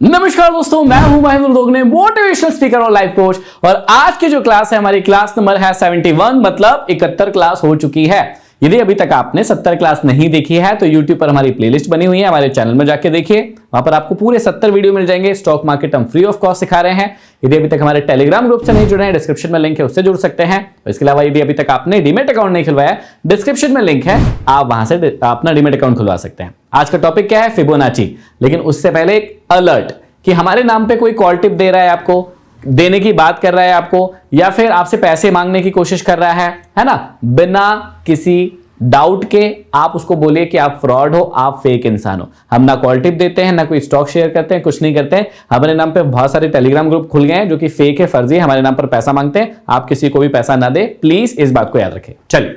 नमस्कार दोस्तों, मैं हूं महेंद्र दोगने, मोटिवेशनल स्पीकर और लाइफ कोच। और आज की जो क्लास है हमारी क्लास नंबर है 71, मतलब 71 क्लास हो चुकी है। यदि अभी तक आपने 70 क्लास नहीं देखी है तो YouTube पर हमारी प्लेलिस्ट बनी हुई है, हमारे चैनल में जाके देखिए, वहां पर आपको पूरे 70 वीडियो मिल जाएंगे। स्टॉक मार्केट हम फ्री ऑफ कॉस्ट सिखा रहे हैं। यदि अभी तक हमारे टेलीग्राम ग्रुप से नहीं जुड़े हैं, डिस्क्रिप्शन में लिंक है, उससे जुड़ सकते हैं। इसके अलावा यदि अभी तक आपने डीमेट अकाउंट नहीं खुलवाया, डिस्क्रिप्शन में लिंक है, आप वहां से अपना डीमेट अकाउंट खुलवा सकते हैं। आज का टॉपिक क्या है? फिबोनाची। लेकिन उससे पहले एक अलर्ट कि हमारे नाम पे कोई कॉल टिप दे रहा है, आपको देने की बात कर रहा है आपको, या फिर आपसे पैसे मांगने की कोशिश कर रहा है ना, बिना किसी डाउट के आप उसको बोलिए कि आप फ्रॉड हो, आप फेक इंसान हो। हम ना कॉल टिप देते हैं, ना कोई स्टॉक शेयर करते हैं, कुछ नहीं करते हैं। हमारे नाम पे बहुत सारे टेलीग्राम ग्रुप खुल गए हैं जो कि फेक है, फर्जी है, हमारे नाम पर पैसा मांगते हैं। आप किसी को भी पैसा ना दे, प्लीज इस बात को याद रखें। चलिए,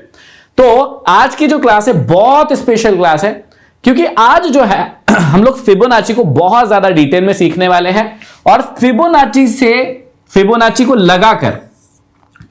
तो आज की जो क्लास है बहुत स्पेशल क्लास है, क्योंकि आज जो है हम लोग फिबोनाची को बहुत ज्यादा डिटेल में सीखने वाले हैं। और फिबोनाची को लगाकर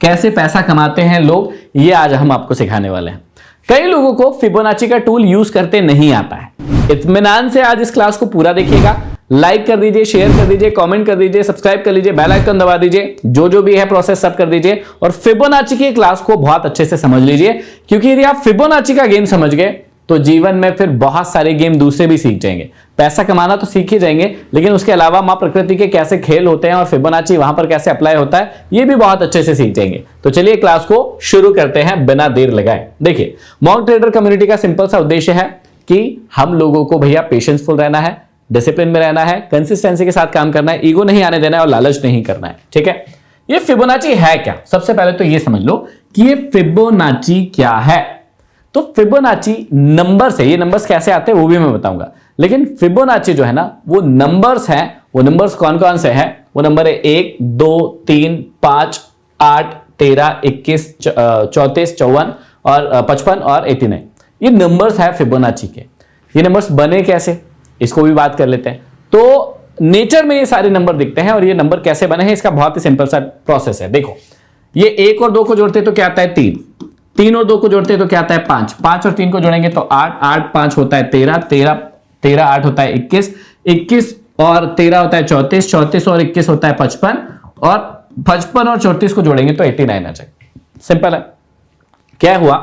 कैसे पैसा कमाते हैं लोग, ये आज हम आपको सिखाने वाले हैं। कई लोगों को फिबोनाची का टूल यूज करते नहीं आता है। इत्मीनान से आज इस क्लास को पूरा देखिएगा। लाइक कर दीजिए, शेयर कर दीजिए, कमेंट कर दीजिए, सब्सक्राइब कर लीजिए, बेल आइकन दबा दीजिए, जो भी है प्रोसेस सब कर दीजिए। और फिबोनाची की क्लास को बहुत अच्छे से समझ लीजिए, क्योंकि यदि आप फिबोनाची का गेम समझ गए तो जीवन में फिर बहुत सारे गेम दूसरे भी सीख जाएंगे। पैसा कमाना तो सीख ही जाएंगे, लेकिन उसके अलावा मां प्रकृति के कैसे खेल होते हैं और फिबोनाची वहां पर कैसे अप्लाई होता है, ये भी बहुत अच्छे से सीख जाएंगे। तो चलिए क्लास को शुरू करते हैं बिना देर लगाए। देखिए, मॉक ट्रेडर कम्युनिटी का सिंपल सा उद्देश्य है कि हम लोगों को भैया पेशेंसफुल रहना है, डिसिप्लिन में रहना है, कंसिस्टेंसी के साथ काम करना है, ईगो नहीं आने देना है और लालच नहीं करना है। ठीक है, ये फिबोनाची है क्या? सबसे पहले तो ये समझ लो कि ये फिबोनाची क्या है। तो फिबोनाची नंबर से, ये नंबर्स कैसे आते हैं वो भी मैं बताऊंगा, लेकिन फिबोनाची जो है ना, वो नंबर्स हैं। वो नंबर्स कौन कौन से हैं? वो नंबर है 1, 2, 3, 5, 8, 13, 21, 34, 54 और 55 और 89। ये नंबर्स है फिबोनाची के। ये नंबर्स बने कैसे, इसको भी बात कर लेते हैं। तो नेचर में ये सारे नंबर दिखते हैं, और ये नंबर कैसे बने हैं इसका बहुत ही सिंपल सा प्रोसेस है। देखो, ये 1 और 2 को जोड़ते तो क्या आता है? 3 और 2 को जोड़ते हैं तो क्या आता है? 5 और 3 को जोड़ेंगे तो 8 5 होता है 13 8 होता है 21 और 13 होता है 34 और 21 होता है 55 और 55 और 34 को जोड़ेंगे तो 89 आ जाएगा। सिंपल है। क्या हुआ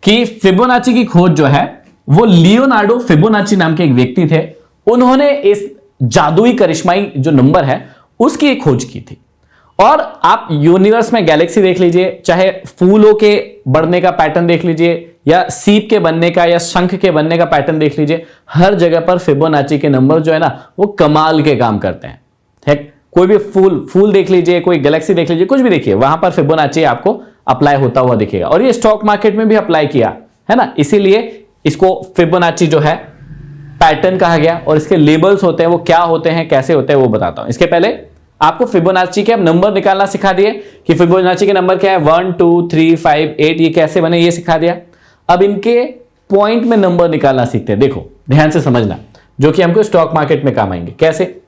कि फिबोनाची की खोज जो है वो लियोनार्डो फिबोनाची नाम के एक व्यक्ति थे। उन्होंने इस जादुई करिश्माई जो नंबर है उसकी एक खोज की थी। और आप यूनिवर्स में गैलेक्सी देख लीजिए, चाहे फूलों के बढ़ने का पैटर्न देख लीजिए, या सीप के बनने का या शंख के बनने का पैटर्न देख लीजिए, हर जगह पर फिबोनाची के नंबर जो है ना वो कमाल के काम करते हैं। ठीक, कोई भी फूल देख लीजिए, कोई गैलेक्सी देख लीजिए, कुछ भी देखिए, वहां पर फिबोनाची आपको अप्लाई होता हुआ दिखेगा। और ये स्टॉक मार्केट में भी अप्लाई किया है ना, इसीलिए इसको फिबोनाची जो है पैटर्न कहा गया। और इसके लेबल्स होते हैं, वो क्या होते हैं, कैसे होते हैं, वो बताता हूं। इसके पहले आपको फिबोनाची के नंबर निकालना सिखा दिए कि फिबोनाची के नंबर क्या है, 1 2 3 5 8, ये कैसे बने ये सिखा दिया। अब इनके पॉइंट में नंबर निकालना सीखते हैं। देखो ध्यान से समझना, जो कि हमको स्टॉक मार्केट में काम आएंगे। कैसे?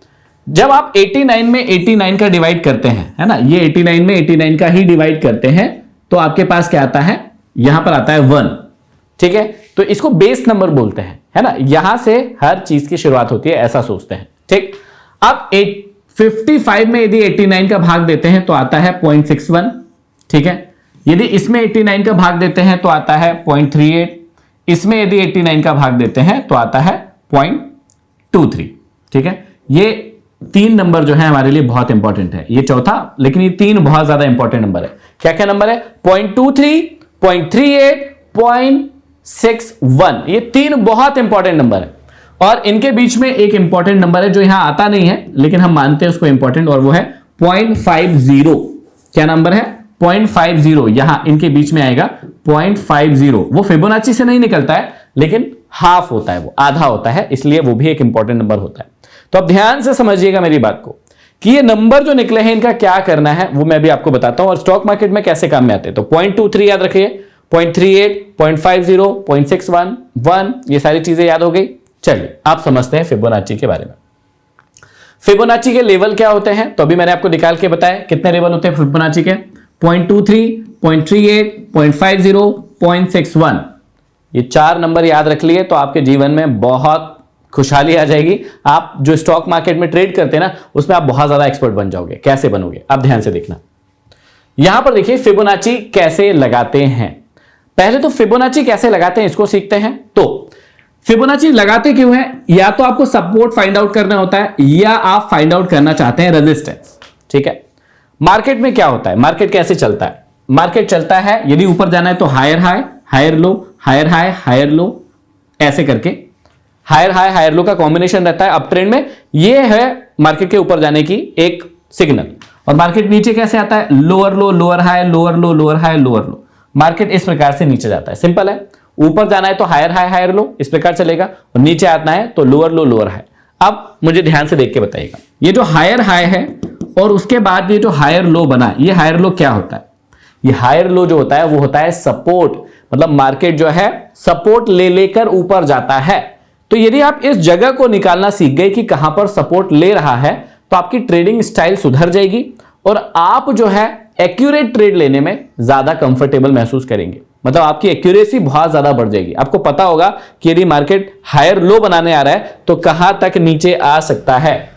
जब आप 89 में 89 का डिवाइड करते हैं, है ना, ये 89 में 89 का ही डिवाइड करते हैं, तो आपके पास क्या आता है? यहां पर आता है 1। ठीक है, तो इसको बेस नंबर बोलते हैं, है ना। यहां से हर चीज की शुरुआत होती है, ऐसा सोचते हैं। ठीक, अब 55 में यदि 89 का भाग देते हैं तो आता है 0.61। ठीक है, यदि इसमें 89 का भाग देते हैं तो आता है 0.38। इसमें यदि 89 का भाग देते हैं तो आता है 0.23। ठीक है, ये 3 नंबर जो है हमारे लिए बहुत इंपॉर्टेंट है। ये चौथा, लेकिन ये 3 बहुत ज्यादा इंपॉर्टेंट नंबर है। क्या क्या नंबर है? 0.23, 0.38, 0.61। ये 3 बहुत इंपॉर्टेंट नंबर है। और इनके बीच में एक इंपॉर्टेंट नंबर है जो यहां आता नहीं है, लेकिन हम मानते हैं उसको इंपॉर्टेंट, और वो है 0.50। क्या नंबर है? 0.50। यहां इनके बीच में आएगा 0.50। वो फिबोनाची से नहीं निकलता है, लेकिन हाफ होता है, वो आधा होता है, इसलिए वो भी एक इंपॉर्टेंट नंबर होता है। तो अब ध्यान से समझिएगा मेरी बात को कि ये नंबर जो निकले हैं इनका क्या करना है वो मैं भी आपको बताता हूं, और स्टॉक मार्केट में कैसे काम में आते हैं। तो 0.23 याद रखिए, 0.38, 0.50, 0.61, 1, ये सारी चीजें याद हो गई। चलिए आप समझते हैं फिबोनाची के बारे में। फिबोनाची के लेवल क्या होते हैं, तो अभी मैंने आपको निकाल के बताया कितने लेवल होते हैं फिबोनाची के। 0.23, 0.38, 0.50, 0.61। ये 4 नंबर याद रख लिए तो आपके जीवन में बहुत खुशहाली आ जाएगी। आप जो स्टॉक मार्केट में ट्रेड करते हैं ना, उसमें आप बहुत ज्यादा एक्सपर्ट बन जाओगे। कैसे बनोगे, आप ध्यान से देखना। यहां पर देखिए फिबोनाची कैसे लगाते हैं। पहले तो फिबोनाची कैसे लगाते हैं इसको सीखते हैं। तो फिबोनाची लगाते क्यों है, या तो आपको सपोर्ट फाइंड आउट करना होता है, या आप फाइंड आउट करना चाहते हैं रेजिस्टेंस। ठीक है, मार्केट में क्या होता है, मार्केट कैसे चलता है, मार्केट चलता है यदि ऊपर जाना है तो higher high higher low, higher high higher low, ऐसे करके हायर हाई हायर लो का कॉम्बिनेशन रहता है अप ट्रेंड में। ये है मार्केट के ऊपर जाने की एक सिग्नल। और मार्केट नीचे कैसे आता है, लोअर लो लोअर हाई लोअर लो लोअर हाई लोअर लो। मार्केट इस प्रकार से नीचे जाता है, सिंपल है। ऊपर जाना है तो हायर हाई हायर लो, इस प्रकार चलेगा, और नीचे आना है तो लोअर लो लोअर हाई। अब मुझे ध्यान से देख के बताइएगा, ये जो हायर हाई है और उसके बाद ये जो हायर लो बना, ये हायर लो क्या होता है, ये हायर लो जो होता है वो होता है सपोर्ट। मतलब मार्केट जो है सपोर्ट ले लेकर ऊपर जाता है। तो यदि आप इस जगह को निकालना सीख गए कि कहां पर सपोर्ट ले रहा है, तो आपकी ट्रेडिंग स्टाइल सुधर जाएगी और आप जो है एक्यूरेट ट्रेड लेने में ज्यादा कंफर्टेबल महसूस करेंगे। मतलब आपकी एक्यूरेसी बहुत ज्यादा बढ़ जाएगी। आपको पता होगा कि यदि मार्केट हायर लो बनाने आ रहा है तो कहां तक नीचे आ सकता है।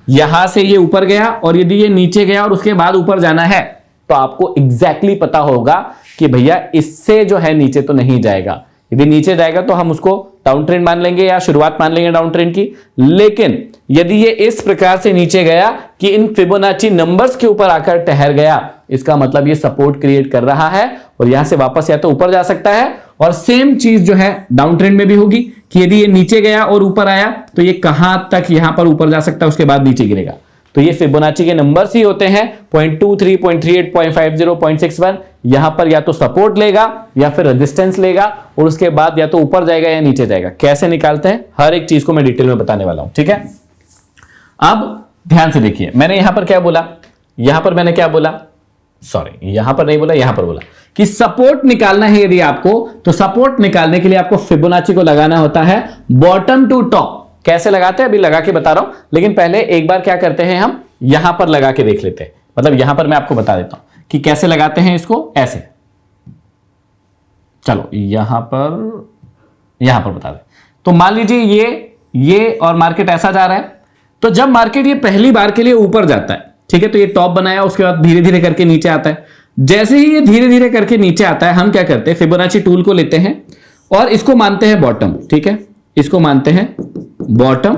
यहां से ये ऊपर गया और यदि ये नीचे गया और उसके बाद ऊपर जाना है, तो आपको एग्जैक्टली पता होगा कि भैया इससे जो है नीचे तो नहीं जाएगा। यदि नीचे जाएगा तो हम उसको डाउन ट्रेंड मान लेंगे या शुरुआत मान लेंगे डाउन ट्रेंड की। लेकिन यदि ये इस प्रकार से नीचे गया कि इन फिबोनाची नंबर्स के ऊपर आकर ठहर गया, इसका मतलब ये सपोर्ट क्रिएट कर रहा है और यहां से वापस या तो ऊपर जा सकता है। और सेम चीज जो है डाउन ट्रेंड में भी होगी कि यदि ये नीचे गया और ऊपर आया तो ये कहां तक यहां पर ऊपर जा सकता है, उसके बाद नीचे गिरेगा। तो ये फिबोनाची के नंबर्स ही होते हैं 0.23, 0.38, 0.50, 0.61। यहां पर या तो सपोर्ट लेगा या फिर रेजिस्टेंस लेगा और उसके बाद या तो ऊपर जाएगा या नीचे जाएगा। कैसे निकालते हैं हर एक चीज को मैं डिटेल में बताने वाला हूं, ठीक है। अब ध्यान से देखिए, मैंने यहां पर क्या बोला, यहां पर मैंने क्या बोला, सॉरी यहां पर नहीं बोला, यहां पर बोला कि सपोर्ट निकालना है यदि आपको, तो सपोर्ट निकालने के लिए आपको फिबोनाची को लगाना होता है बॉटम टू टॉप। कैसे लगाते हैं अभी लगा के बता रहा हूं, लेकिन पहले एक बार क्या करते हैं हम यहां पर लगा के देख लेते हैं। मतलब यहां पर मैं आपको बता देता हूं कि कैसे लगाते हैं इसको, ऐसे। चलो यहां पर बता दें। तो मान लीजिए ये और मार्केट ऐसा जा रहा है। तो जब मार्केट ये पहली बार के लिए ऊपर जाता है, ठीक है, तो ये टॉप बनाया, उसके बाद धीरे धीरे करके नीचे आता है। जैसे ही ये धीरे धीरे करके नीचे आता है, हम क्या करते हैं, फिबोनाची टूल को लेते हैं और इसको मानते हैं बॉटम। ठीक है, इसको मानते हैं बॉटम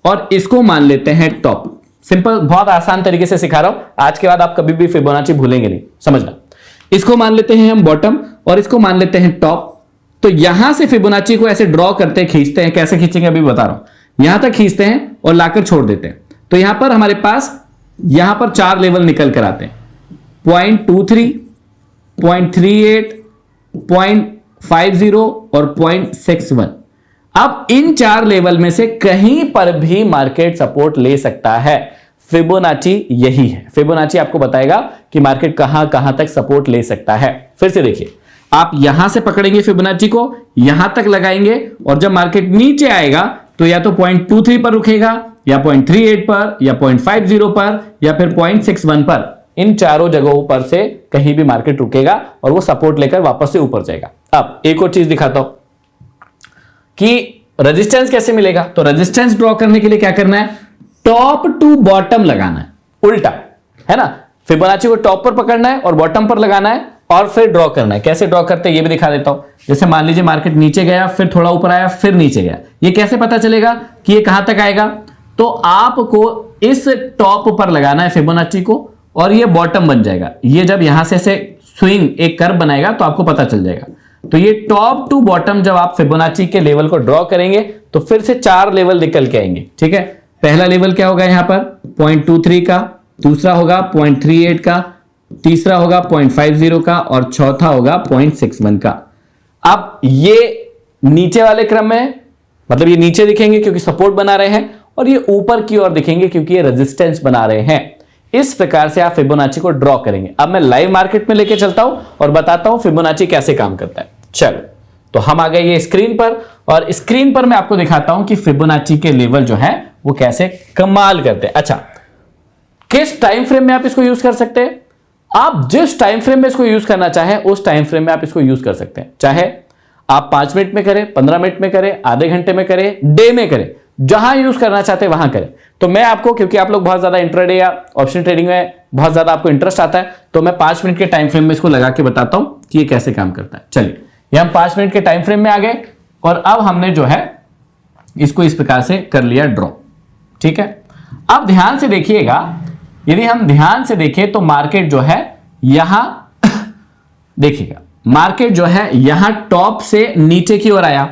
और इसको मान लेते हैं टॉप। सिंपल, बहुत आसान तरीके से सिखा रहा हूं, आज के बाद आप कभी भी फिबोनाची भूलेंगे नहीं, समझना। इसको मान लेते हैं हम बॉटम और इसको मान लेते हैं टॉप। तो यहां से फिबोनाची को ऐसे ड्रॉ करते हैं, खींचते हैं। कैसे खींचेंगे अभी बता रहा हूं। यहां तक खींचते हैं और लाकर छोड़ देते हैं। तो यहां पर हमारे पास यहां पर 4 लेवल निकल कर आते हैं, 0.23, 0.38, 0.50 और 0.61। अब इन 4 लेवल में से कहीं पर भी मार्केट सपोर्ट ले सकता है। फिबोनाची यही है। फिबोनाची आपको बताएगा कि मार्केट कहां कहां तक सपोर्ट ले सकता है। फिर से देखिए, आप यहां से पकड़ेंगे फिबोनाची को, यहां तक लगाएंगे और जब मार्केट नीचे आएगा तो या तो 0.23 पर रुकेगा या 0.38 पर या 0.50 पर या फिर 0.61 पर। इन चारों जगहों पर से कहीं भी मार्केट रुकेगा और वो सपोर्ट लेकर वापस से ऊपर जाएगा। अब एक और चीज दिखाता हूं कि रेजिस्टेंस कैसे मिलेगा। तो रेजिस्टेंस ड्रॉ करने के लिए क्या करना है, टॉप टू बॉटम लगाना है, उल्टा है ना। फिबोनाची को टॉप पर पकड़ना है और बॉटम पर लगाना है और फिर ड्रॉ करना है। कैसे ड्रॉ करते हैं ये भी दिखा देता हूं। जैसे मान लीजिए मार्केट नीचे गया, फिर थोड़ा ऊपर आया, फिर नीचे गया। ये कैसे पता चलेगा कि ये कहां तक आएगा, तो आपको इस टॉप पर लगाना है फिबोनाची को और ये बॉटम बन जाएगा। ये जब यहां से स्विंग एक कर्व बनाएगा तो आपको पता चल जाएगा। तो ये टॉप टू बॉटम जब आप फिबोनाची के लेवल को ड्रॉ करेंगे तो फिर से 4 लेवल निकल के आएंगे। ठीक है, पहला लेवल क्या होगा यहां पर 0.23 का, दूसरा होगा 0.38 का, तीसरा होगा 0.50 का और चौथा होगा 0.61 का। अब ये नीचे वाले क्रम में, मतलब ये नीचे दिखेंगे क्योंकि सपोर्ट बना रहे हैं और ये ऊपर की ओर दिखेंगे क्योंकि ये रेजिस्टेंस बना रहे हैं। इस प्रकार से आप फिबोनाची को ड्रॉ करेंगे। अब मैं लाइव मार्केट में लेके चलता हूं और बताता हूं फिबोनाची कैसे काम करता है। चलो, तो हम आ गए ये स्क्रीन पर और स्क्रीन पर मैं आपको दिखाता हूं कि फिबोनाची के लेवल जो है वो कैसे कमाल करते हैं। अच्छा, किस टाइम फ्रेम में आप इसको यूज कर सकते हैं। आप जिस टाइम फ्रेम में इसको यूज करना चाहें उस टाइम फ्रेम में आप इसको यूज कर सकते हैं। चाहे आप 5 मिनट में करें, 15 मिनट में करें, आधे घंटे में करें, डे में करें, जहां यूज करना चाहते हैं वहां करें। तो मैं आपको, क्योंकि आप लोग बहुत ज्यादा इंट्राडे या ऑप्शन ट्रेडिंग में बहुत ज्यादा आपको इंटरेस्ट आता है, तो मैं 5 मिनट के टाइम फ्रेम में इसको लगा के बताता हूं कि ये कैसे काम करता है। चलिए, ये हम 5 मिनट के टाइम फ्रेम में आ गए और अब हमने जो है इसको इस प्रकार से कर लिया ड्रॉ। ठीक है, अब ध्यान से देखिएगा, यदि हम ध्यान से देखें तो मार्केट जो है यहां देखिएगा, मार्केट जो है यहां टॉप से नीचे की ओर आया।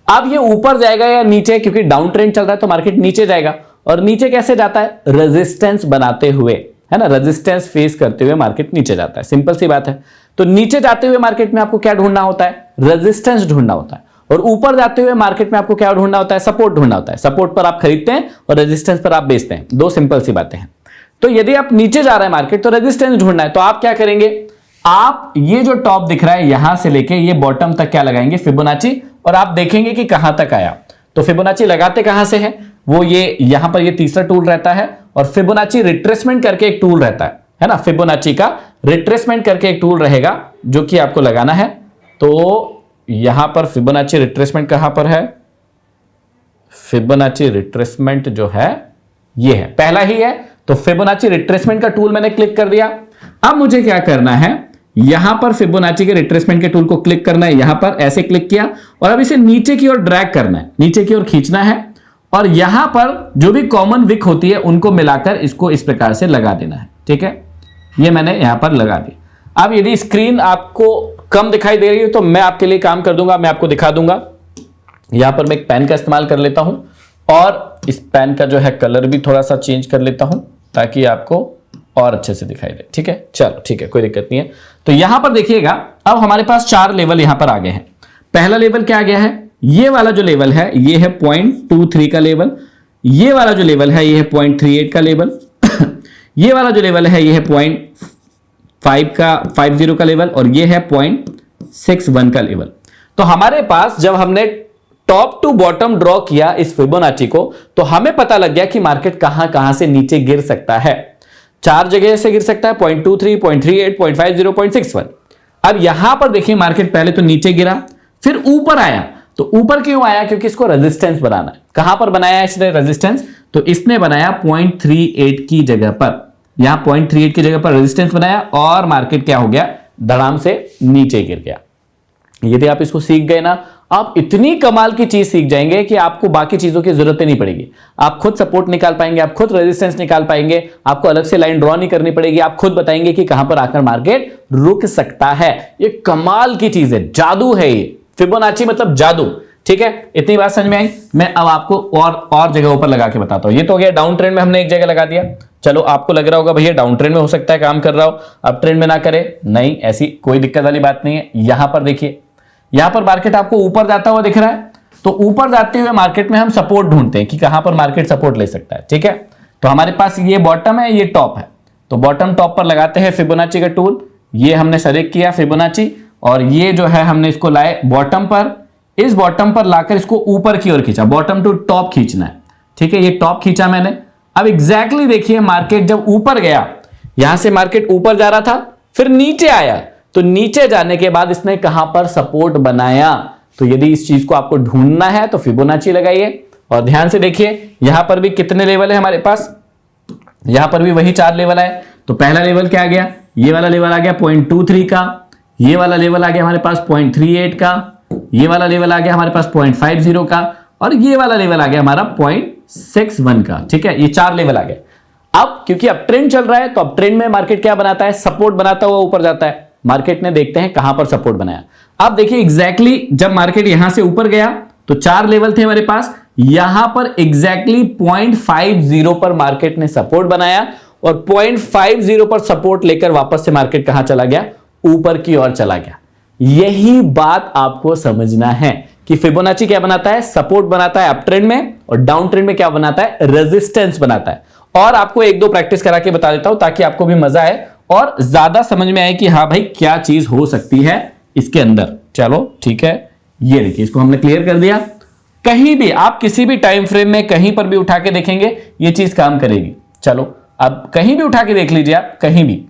अब ये ऊपर जाएगा या नीचे, क्योंकि डाउन ट्रेंड चल रहा है तो मार्केट नीचे जाएगा। और नीचे कैसे जाता है? रेजिस्टेंस बनाते हुए, है ना, रेजिस्टेंस फेस करते हुए मार्केट नीचे जाता है। सिंपल सी बात है। तो नीचे जाते हुए मार्केट में आपको क्या ढूंढना होता है? रेजिस्टेंस ढूंढना होता है। और ऊपर जाते हुए मार्केट में आपको क्या ढूंढना होता है? सपोर्ट ढूंढना होता है। सपोर्ट पर आप खरीदते हैं और रेजिस्टेंस पर आप बेचते हैं। दो सिंपल सी बातें हैं। तो यदि आप नीचे जा रहा है मार्केट तो रेजिस्टेंस ढूंढना है, तो आप क्या करेंगे? आप ये जो टॉप दिख रहा है यहां से लेके ये बॉटम तक क्या लगाएंगे? फिबोनाची। और आप देखेंगे कि कहां तक आया। तो फिबोनाची लगाते कहां से है? वो ये यहां पर ये तीसरा टूल रहता है और फिबोनाची रिट्रेसमेंट करके एक टूल रहता है ना। फिबोनाची का रिट्रेसमेंट करके एक टूल रहेगा जो कि आपको लगाना है। तो यहां पर फिबोनाची रिट्रेसमेंट कहां पर है? फिबोनाची रिट्रेसमेंट जो है ये है, पहला ही है। तो फिबोनाची रिट्रेसमेंट का टूल मैंने क्लिक कर दिया। अब मुझे क्या करना है? यहां पर फिबोनाची के रिट्रेसमेंट के टूल को क्लिक करना है, यहां पर ऐसे क्लिक किया और अब इसे नीचे की ओर ड्रैग करना है, नीचे की ओर खींचना है और यहां पर जो भी कॉमन विक होती है उनको मिलाकर इसको इस प्रकार से लगा देना है। ठीक है, ये मैंने यहां पर लगा दी। अब यदि स्क्रीन आपको कम दिखाई दे रही है तो मैं आपके लिए काम कर दूंगा, मैं आपको दिखा दूंगा। यहां पर मैं एक पेन का इस्तेमाल कर लेता हूं और इस पेन का जो है कलर भी थोड़ा सा चेंज कर लेता हूं ताकि आपको और अच्छे से दिखाई दे। ठीक है, चलो ठीक है, कोई दिक्कत नहीं है। तो यहां पर देखिएगा, अब हमारे पास 4 लेवल यहां पर आ गए हैं। पहला लेवल क्या आ गया है? ये वाला जो लेवल है ये है 0.23 का लेवल। ये वाला जो लेवल है ये है 0.38 का लेवल। ये वाला जो लेवल है ये है 0.50 का लेवल और ये है 0.61 का लेवल। तो हमारे पास जब हमने टॉप टू बॉटम ड्रॉ किया इस फिबोनाची को, तो हमें पता लग गया कि मार्केट कहां कहां से नीचे गिर सकता है। 4 जगह से गिर सकता है, 0.23, 0.38, 0.50, 0.61। अब यहां पर देखिए मार्केट पहले तो नीचे गिरा, फिर ऊपर आया। तो ऊपर क्यों आया? क्योंकि इसको रेजिस्टेंस बनाना है। कहां पर बनाया इसने रेजिस्टेंस? तो इसने बनाया 0.38 की जगह पर, यहां 0.38 की जगह पर रेजिस्टेंस बनाया और मार्केट क्या हो गया? धड़ाम से नीचे गिर गया। यदि आप इसको सीख गए ना, आप इतनी कमाल की चीज सीख जाएंगे कि आपको बाकी चीजों की जरूरत ही नहीं पड़ेगी। आप खुद सपोर्ट निकाल पाएंगे, आप खुद रेजिस्टेंस निकाल पाएंगे, आपको अलग से लाइन ड्रॉ नहीं करनी पड़ेगी। आप खुद बताएंगे कि कहां पर आकर मार्केट रुक सकता है। ये कमाल की चीज है, जादू है ये। फिबोनाची मतलब जादू। ठीक है, इतनी बात समझ में आई। मैं अब आपको और जगहों पर लगा के बताता हूं। ये तो हो गया डाउन ट्रेंड में, हमने एक जगह लगा दिया। चलो, आपको लग रहा होगा भैया डाउन ट्रेंड में हो सकता है काम कर रहा हो, अब ट्रेंड में ना करे। नहीं, ऐसी कोई दिक्कत वाली बात नहीं है। यहां पर देखिए, यहां पर मार्केट आपको ऊपर जाता हुआ दिख रहा है। तो ऊपर जाते हुए मार्केट में हम सपोर्ट ढूंढते हैं कि कहां पर मार्केट सपोर्ट ले सकता है। ठीक है, तो हमारे पास ये बॉटम है, ये टॉप है। तो बॉटम टॉप पर लगाते हैं फिबोनाची का टूल। ये हमने सेलेक्ट किया फिबोनाची और ये जो है हमने इसको लाए बॉटम पर। इस बॉटम पर लाकर इसको ऊपर की ओर खींचा, बॉटम टू टॉप खींचना है। ठीक है, ये टॉप खींचा मैंने। अब एग्जैक्टली देखिए मार्केट जब ऊपर गया, यहां से मार्केट ऊपर जा रहा था, फिर नीचे आया। तो नीचे जाने के बाद इसने कहां पर सपोर्ट बनाया? तो यदि इस चीज को आपको ढूंढना है तो फिबोनाची लगाइए और ध्यान से देखिए यहां पर भी कितने लेवल है हमारे पास। यहां पर भी वही 4 लेवल है। तो पहला लेवल क्या आ गया? ये वाला लेवल आ गया 0.23 का। ये वाला लेवल आ गया हमारे पास 0.38 का। ये वाला लेवल आ गया हमारे पास 0.50 का और ये वाला लेवल आ गया हमारा 0.61 का। ठीक है, ये 4 लेवल आ गए। अब क्योंकि अब ट्रेंड चल रहा है तो अब ट्रेंड में मार्केट क्या बनाता है? सपोर्ट बनाता हुआ ऊपर जाता है। मार्केट ने देखते हैं कहां पर सपोर्ट बनाया। अब देखिए एग्जैक्टली जब मार्केट यहां से ऊपर गया तो 4 लेवल थे हमारे पास। यहां पर एग्जैक्टली 0.50 पर मार्केट ने सपोर्ट बनाया और 0.50 पर सपोर्ट लेकर वापस से मार्केट कहां चला गया? ऊपर की ओर चला गया। यही बात आपको समझना है कि फिबोनाची क्या बनाता है? सपोर्ट बनाता है अप ट्रेंड में और डाउन ट्रेंड में क्या बनाता है? रेजिस्टेंस बनाता है। और आपको 1-2 प्रैक्टिस करा के बता देता हूं ताकि आपको भी मजा आए और ज्यादा समझ में आए कि हाँ भाई क्या चीज हो सकती है इसके अंदर। चलो ठीक है, ये देखिए इसको हमने क्लियर कर दिया। कहीं भी आप किसी भी टाइम फ्रेम में कहीं पर भी उठा के देखेंगे ये चीज काम करेगी। चलो अब कहीं भी उठा के देख लीजिए आप, कहीं भी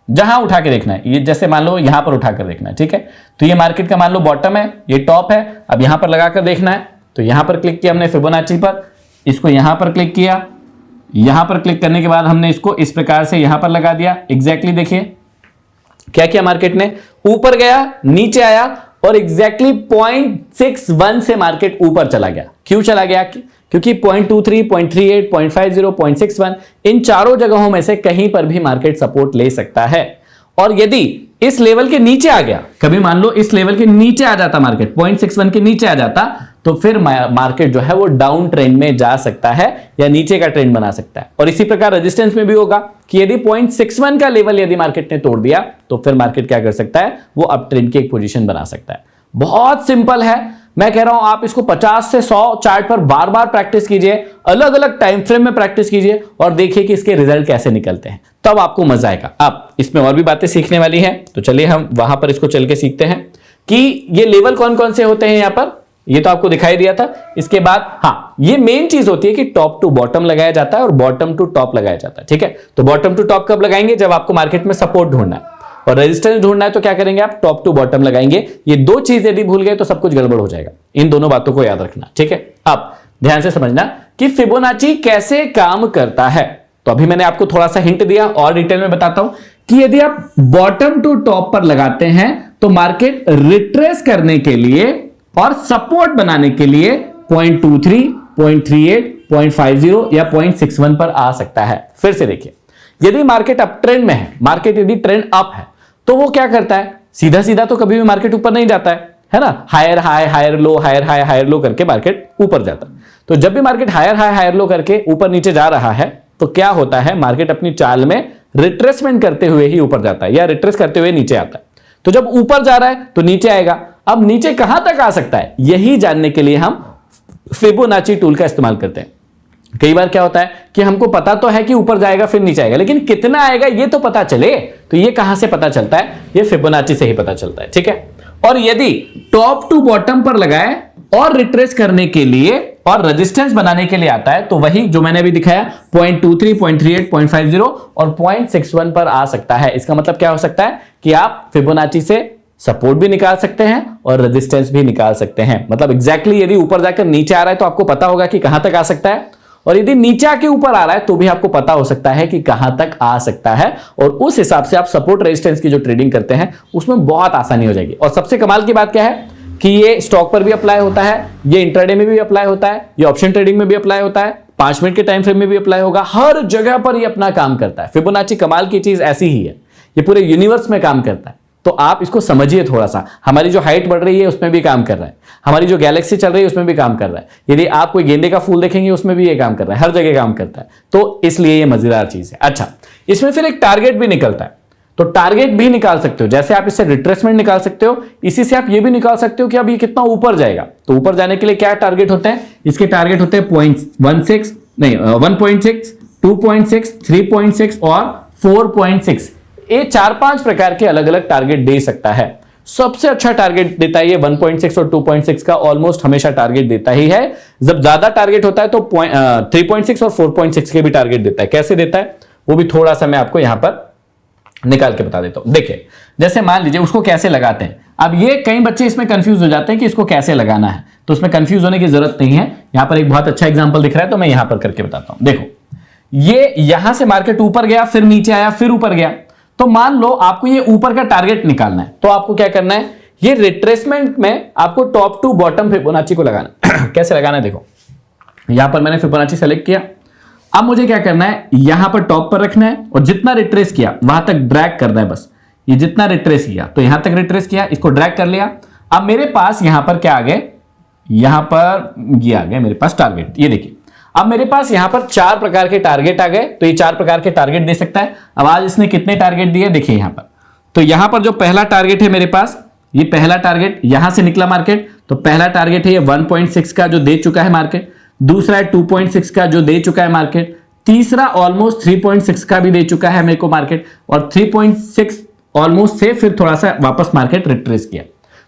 जहां उठा के देखना है। ये जैसे मान लो यहां पर उठा कर देखना है। ठीक है, तो ये मार्केट का मान लो बॉटम है, ये टॉप है। अब यहां पर लगाकर देखना है तो यहां पर क्लिक किया हमने फिबोनाची पर। इसको यहां पर क्लिक किया, यहां पर क्लिक करने के बाद हमने इसको इस प्रकार से यहां पर लगा दिया। एग्जैक्टली देखिए क्या किया मार्केट ने, ऊपर गया, नीचे आया और एग्जैक्टली 0.61 से मार्केट ऊपर चला गया। क्यों चला गया? क्योंकि 0.23, 0.38, 0.50, 0.61 इन चारों जगहों में से कहीं पर भी मार्केट सपोर्ट ले सकता है। और यदि इस लेवल के नीचे आ गया, कभी मान लो इस लेवल के नीचे आ जाता मार्केट, 0.61 के नीचे आ जाता, तो फिर मार्केट जो है वो डाउन ट्रेंड में जा सकता है या नीचे का ट्रेंड बना सकता है। और इसी प्रकार रेजिस्टेंस में भी होगा कि यदि 0.61 का लेवल यदि मार्केट ने तोड़ दिया तो फिर मार्केट क्या कर सकता है, वो अप ट्रेंड की एक पोजीशन बना सकता है। बहुत सिंपल है, मैं कह रहा हूं आप इसको 50 से 100 चार्ट पर बार बार प्रैक्टिस कीजिए, अलग अलग टाइम फ्रेम में प्रैक्टिस कीजिए और देखिए कि इसके रिजल्ट कैसे निकलते हैं, तब आपको मजा आएगा। अब इसमें और भी बातें सीखने वाली हैं, तो चलिए हम वहां पर इसको चल के सीखते हैं कि ये लेवल कौन कौन से होते हैं। यहां पर ये तो आपको दिखाई दिया था। इसके बाद हाँ, ये मेन चीज होती है कि टॉप टू बॉटम लगाया जाता है और बॉटम टू टॉप लगाया जाता है। ठीक है, तो बॉटम टू टॉप कब लगाएंगे? जब आपको मार्केट में सपोर्ट ढूंढना है और रेजिस्टेंस ढूंढना है, तो क्या करेंगे आप? टॉप टू बॉटम लगाएंगे। ये दो चीज यदि भूल गए तो सब कुछ गड़बड़ हो जाएगा। इन दोनों बातों को याद रखना। ठीक है, अब ध्यान से समझना कि फिबोनाची कैसे काम करता है। तो अभी मैंने आपको थोड़ा सा हिंट दिया और डिटेल में बताता हूं कि यदि आप बॉटम टू टॉप पर लगाते हैं तो मार्केट रिट्रेस करने के लिए और सपोर्ट बनाने के लिए 0.23, 0.38, 0.50 या 0.61 पर आ सकता है। फिर से देखिए, यदि मार्केट अप ट्रेंड में है, मार्केट यदि ट्रेंड अप है, तो वो क्या करता है? सीधा सीधा तो कभी भी मार्केट ऊपर नहीं जाता है ना? Higher high, higher low, higher high, higher low करके मार्केट ऊपर जाता है। तो जब भी market higher high, higher low करके ऊपर नीचे जा रहा है, तो क्या होता है? मार्केट अपनी चाल में रिट्रेसमेंट करते हुए ही ऊपर जाता है या रिट्रेस करते हुए नीचे आता है। तो जब ऊपर जा रहा है तो नीचे आएगा। अब नीचे कहां तक आ सकता है, यही जानने के लिए हम फिबोनाची टूल का इस्तेमाल करते हैं। कई बार क्या होता है कि हमको पता तो है कि ऊपर जाएगा फिर नीचे आएगा, लेकिन कितना आएगा ये तो पता चले। तो ये कहां से पता चलता है? ये फिबोनाची से ही पता चलता है। ठीक है, और यदि टॉप टू बॉटम पर लगाए और रिट्रेस करने के लिए और रेजिस्टेंस बनाने के लिए आता है, तो वही जो मैंने अभी दिखाया 0.23, 0.38, 0.50 और 0.61 पर आ सकता है। इसका मतलब क्या हो सकता है कि आप फिबोनाची से सपोर्ट भी निकाल सकते हैं और रेजिस्टेंस भी निकाल सकते हैं। मतलब एग्जैक्टली यदि ऊपर जाकर नीचे आ रहा है तो आपको पता होगा कि कहां तक आ सकता है, और यदि नीचे आके ऊपर आ रहा है तो भी आपको पता हो सकता है कि कहां तक आ सकता है। और उस हिसाब से आप सपोर्ट रेजिस्टेंस की जो ट्रेडिंग करते हैं उसमें बहुत आसानी हो जाएगी। और सबसे कमाल की बात क्या है कि ये स्टॉक पर भी अप्लाई होता है, ये इंट्राडे में भी अप्लाई होता है, ये ऑप्शन ट्रेडिंग में भी अप्लाई होता है, 5 मिनट के टाइम फ्रेम में भी अप्लाई होगा। हर जगह पर ये अपना काम करता है। फिबोनाची कमाल की चीज ऐसी ही है, ये पूरे यूनिवर्स में काम करता है। तो आप इसको समझिए थोड़ा सा। हमारी जो हाइट बढ़ रही है उसमें भी काम कर रहा है, हमारी जो गैलेक्सी चल रही है उसमें भी काम कर रहा है। यदि आप कोई गेंदे का फूल देखेंगे उसमें भी ये काम कर रहा है, हर जगह काम करता है। तो इसलिए ये मजेदार चीज है। अच्छा, इसमें फिर एक टारगेट भी निकलता है, तो टारगेट भी निकाल सकते हो। जैसे आप इससे रिट्रेसमेंट निकाल सकते हो, इसी से आप ये भी निकाल सकते हो कि अब ये कितना ऊपर जाएगा। तो ऊपर जाने के लिए क्या टारगेट होते हैं? इसके टारगेट होते हैं 0.16 नहीं 1.6, 2.6, 3.6 और 4.6। ये 4-5 प्रकार के अलग अलग टारगेट दे सकता है। सबसे अच्छा टारगेट देता है ये 1.6 और 2.6 का, ऑलमोस्ट हमेशा टारगेट देता ही है। जब ज्यादा टारगेट होता है तो 3.6 और 4.6 के भी टारगेट देता है। कैसे देता है वो भी थोड़ा सा मैं आपको यहां पर निकाल के बता देता हूं। देखिए, जैसे मान लीजिए उसको कैसे लगाते हैं। अब ये कई बच्चे इसमें कंफ्यूज हो जाते हैं कि इसको कैसे लगाना है, तो उसमें कंफ्यूज होने की जरूरत नहीं है। यहां पर एक बहुत अच्छा एग्जांपल दिख रहा है तो मैं यहां पर करके बताता हूं। देखो, ये यहां से मार्केट ऊपर गया, फिर नीचे आया, फिर ऊपर गया। तो मान लो आपको ये ऊपर का टारगेट निकालना है, तो आपको क्या करना है? ये रिट्रेसमेंट में आपको टॉप टू बॉटम फिबोनाची को लगाना कैसे लगाना है देखो, यहां पर मैंने फिबोनाची सेलेक्ट किया। अब मुझे क्या करना है? यहां पर टॉप पर रखना है और जितना रिट्रेस किया वहां तक ड्रैग करना है। बस ये जितना रिट्रेस किया तो यहां तक रिट्रेस किया, इसको ड्रैग कर लिया। अब मेरे पास यहां पर क्या आ गए? यहां पर ये आ गए मेरे पास टारगेट। ये देखिए, अब मेरे पास यहां पर 4 प्रकार के टारगेट आ गए। तो ये 4 प्रकार के टारगेट दे सकता है। अब आज इसने कितने टारगेट दिए देखिए यहां पर। तो यहां पर जो पहला टारगेट है मेरे पास, ये पहला टारगेट यहां से निकला मार्केट, तो पहला टारगेट है ये 1.6 का जो दे चुका है मार्केट। दूसरा है 2.6 का जो दे चुका है मार्केट। तीसरा ऑलमोस्ट 3.6 का भी दे चुका है मेरे को मार्केट, और 3.6 ऑलमोस्ट से फिर थोड़ा सा वापस मार्केट रिट्रेस किया।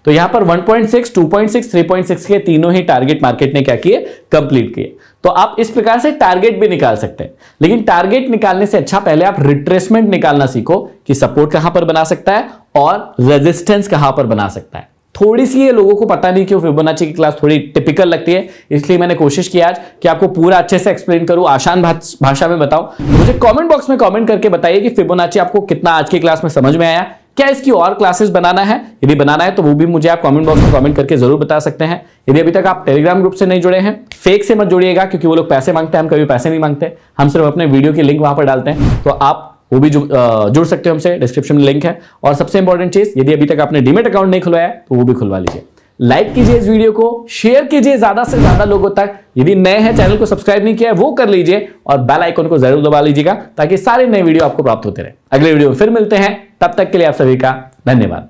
तो यहां पर 1.6, 2.6, 3.6 के तीनों ही टारगेट मार्केट ने क्या किए? कंप्लीट किए। तो आप इस प्रकार से टारगेट भी निकाल सकते हैं। लेकिन टारगेट निकालने से अच्छा पहले आप रिट्रेसमेंट निकालना सीखो कि सपोर्ट कहां पर बना सकता है और रेजिस्टेंस कहां पर बना सकता है। थोड़ी सी ये लोगों को पता नहीं क्यों फिबोनाची की क्लास थोड़ी टिपिकल लगती है, इसलिए मैंने कोशिश की आज कि आपको पूरा अच्छे से एक्सप्लेन करूं, आसान भाषा में बताऊं। तो मुझे कमेंट बॉक्स में कमेंट करके बताइए कि फिबोनाची आपको कितना आज की क्लास में समझ में आया, क्या इसकी और क्लासेस बनाना है, यदि बनाना है तो वो भी मुझे आप कमेंट बॉक्स में कमेंट करके जरूर बता सकते हैं। यदि अभी तक आप टेलीग्राम ग्रुप से नहीं जुड़े हैं, फेक से मत जुड़िएगा, क्योंकि वो लोग पैसे मांगते हैं, हम कभी पैसे नहीं मांगते, हम सिर्फ अपने वीडियो की लिंक वहां पर डालते हैं, तो आप वो भी जुड़ सकते हो हमसे, डिस्क्रिप्शन में लिंक है। और सबसे इंपॉर्टेंट चीज, यदि अभी तक आपने डीमैट अकाउंट नहीं खुलवाया तो वो भी खुलवा लीजिए। लाइक कीजिए इस वीडियो को, शेयर कीजिए ज्यादा से ज्यादा लोगों तक। यदि नए हैं, चैनल को सब्सक्राइब नहीं किया है वो कर लीजिए, और बेल आइकन को जरूर दबा लीजिएगा ताकि सारे नए वीडियो आपको प्राप्त होते रहे। अगले वीडियो में फिर मिलते हैं, तब तक के लिए आप सभी का धन्यवाद।